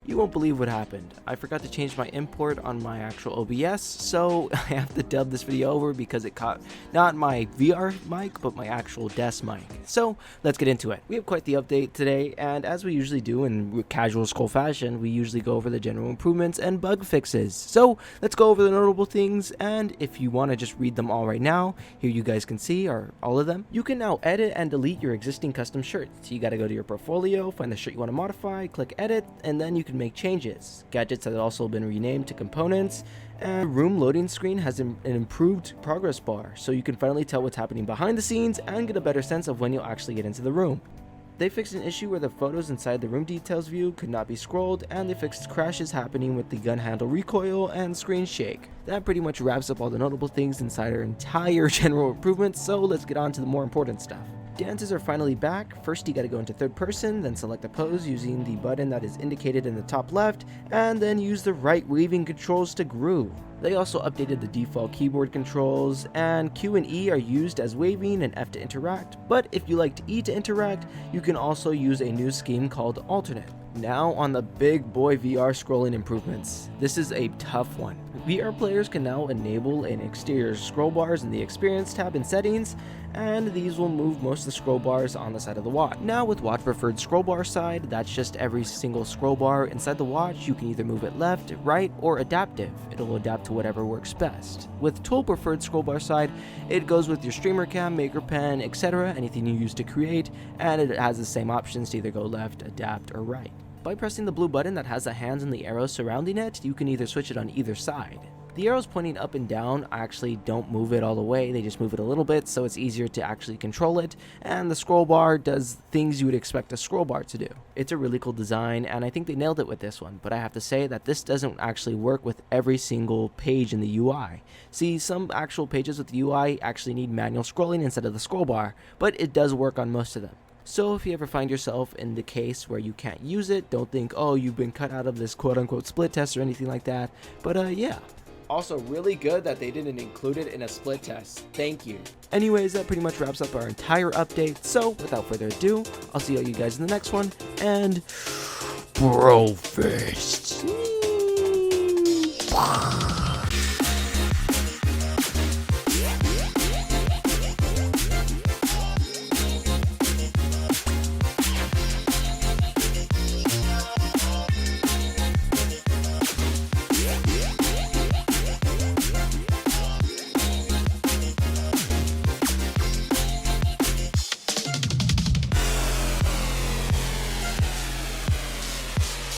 You won't believe what happened. I forgot to change my import on my actual OBS, so I have to dub this video over because it caught not my VR mic, but my actual desk mic. So let's get into it. We have quite the update today, and as we usually do in casual scroll fashion, we usually go over the general improvements and bug fixes. So let's go over the notable things, and if you want to just read them all right now, here you guys can see are all of them. You can now edit and delete your existing custom shirts. You got to go to your portfolio, find the shirt you want to modify, click edit, and then you can make changes. Gadgets have also been renamed to components, and room loading screen has an improved progress bar, so you can finally tell what's happening behind the scenes and get a better sense of when you'll actually get into the room. They fixed an issue where the photos inside the room details view could not be scrolled, and they fixed crashes happening with the gun handle recoil and screen shake. That pretty much wraps up all the notable things inside our entire general improvements, so let's get on to the more important stuff. Dances are finally back. First you gotta go into third person, then select a pose using the button that is indicated in the top left, and then use the right waving controls to groove. They also updated the default keyboard controls, and Q and E are used as waving and F to interact, but if you liked E to interact, you can also use a new scheme called alternate. Now on the big boy VR scrolling improvements. This is a tough one. VR players can now enable an exterior scroll bars in the experience tab in settings, and these will move most of the scroll bars on the side of the watch. Now with watch preferred scroll bar side, that's just every single scroll bar inside the watch. You can either move it left, right, or adaptive. It'll adapt to whatever works best. With tool preferred scroll bar side, it goes with your streamer cam, maker pen, etc., anything you use to create, and it has the same options to either go left, adapt, or right. By pressing the blue button that has the hands and the arrows surrounding it, you can either switch it on either side. The arrows pointing up and down actually don't move it all the way, they just move it a little bit, so it's easier to actually control it, and the scroll bar does things you would expect a scroll bar to do. It's a really cool design, and I think they nailed it with this one, but I have to say that this doesn't actually work with every single page in the UI. See, some actual pages with the UI actually need manual scrolling instead of the scroll bar, but it does work on most of them. So if you ever find yourself in the case where you can't use it, don't think, oh, you've been cut out of this quote-unquote split test or anything like that, but yeah. Also really good that they didn't include it in a split test. Thank you. Anyways, that pretty much wraps up our entire update, so without further ado, I'll see all you guys in the next one, and bro fists.